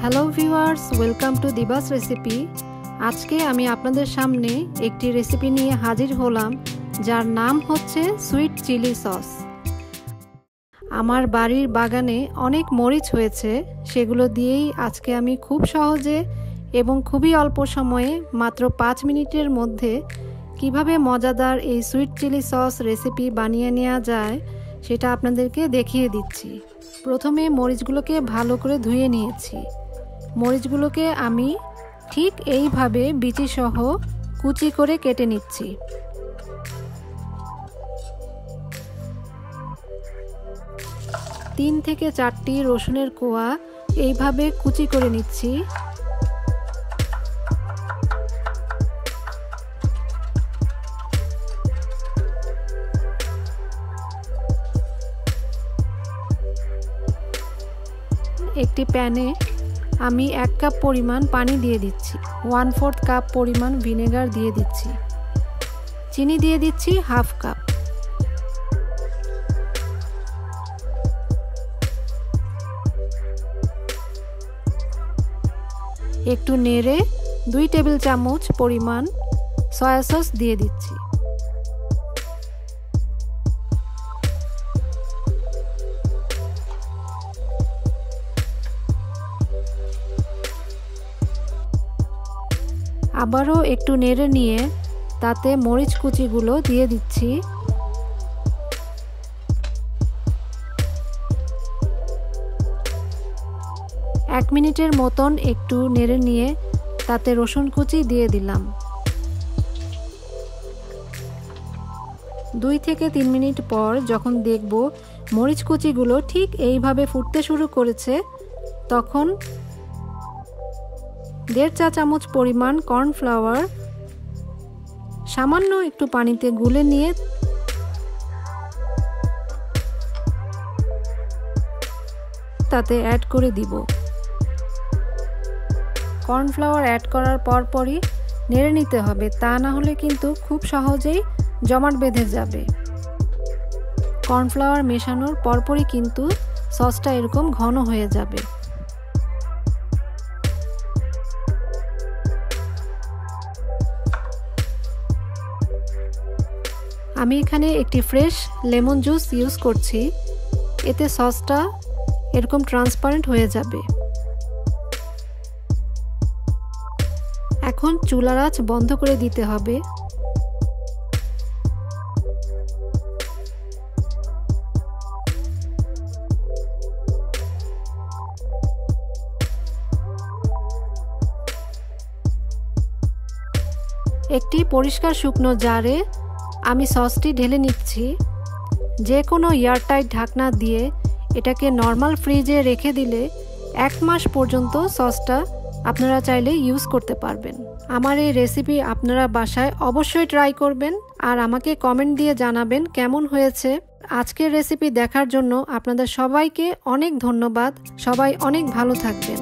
Hello viewers, welcome to Dibas recipe. আজকে আমি আপনাদের সামনে একটি রেসিপি নিয়ে হাজির হলাম, যার নাম হচ্ছে সুইট চিলি সস। আমার বাড়ির বাগানে অনেক মরিচ হয়েছে, সেগুলো দিয়েই আজকে আমি খুব সহজে এবং খুবই অল্প সময়ে মাত্র 5 মিনিটের মধ্যে কিভাবে মজাদার এই সুইট চিলি সস রেসিপি বানিয়ে নেওয়া যায় সেটা আপনাদেরকে দেখিয়ে দিচ্ছি। প্রথমে মরিচগুলোকে ভালো করে ধুয়ে নিয়েছি। মরিচগুলোকে আমি ঠিক এইভাবে বিচি সহ কুচি করে কেটে নিচ্ছি। তিন থেকে 4টি রসুনের কোয়া এইভাবে কুচি করে নিচ্ছি। একটি প্যানে আমি 1 কাপ পরিমাণ পানি দিয়ে দিচ্ছি, 1/4 কাপ পরিমাণ ভিনেগার দিয়ে দিচ্ছি, চিনি দিয়ে দিচ্ছি 1/2 কাপ। একটু নেড়ে 2 টেবিল চামচ পরিমাণ সয়া সস দিয়ে দিচ্ছি। আবারও একটু নেড়ে নিয়ে তাতে মরিচ কুচিগুলো দিয়ে দিচ্ছি। এক মিনিটের মতন একটু নেড়ে নিয়ে তাতে রসুন কুচি দিয়ে দিলাম। 2 থেকে 3 মিনিট পর যখন দেখব মরিচ কুচিগুলো ঠিক এইভাবে ফুটতে শুরু করেছে, তখন 1.5 চা চামচ পরিমাণ কর্নফ্লাওয়ার সামান্য একটু পানিতে গুলে নিয়ে তাতে অ্যাড করে দিব। কর্নফ্লাওয়ার অ্যাড করার পরপরই নেড়ে নিতে হবে, তা না হলে কিন্তু খুব সহজেই জমাট বেঁধে যাবে। কর্নফ্লাওয়ার মেশানোর পরপরই কিন্তু সসটা এরকম ঘন হয়ে যাবে। আমি এখানে একটি ফ্রেশ লেমন জুস ইউজ করছি, এতে সসটা এরকম ট্রান্সপারেন্ট হয়ে যাবে। এখন চুলার আঁচ বন্ধ করে দিতে হবে। একটি পরিষ্কার শুকনো জারে আমি সসটি ঢেলে নিচ্ছি। যে কোনো এয়ারটাইট ঢাকনা দিয়ে এটাকে নর্মাল ফ্রিজে রেখে দিলে 1 মাস পর্যন্ত সসটা আপনারা চাইলে ইউজ করতে পারবেন। আমার এই রেসিপি আপনারা বাসায় অবশ্যই ট্রাই করবেন আর আমাকে কমেন্ট দিয়ে জানাবেন কেমন হয়েছে। আজকের রেসিপি দেখার জন্য আপনাদের সবাইকে অনেক ধন্যবাদ। সবাই অনেক ভালো থাকবেন।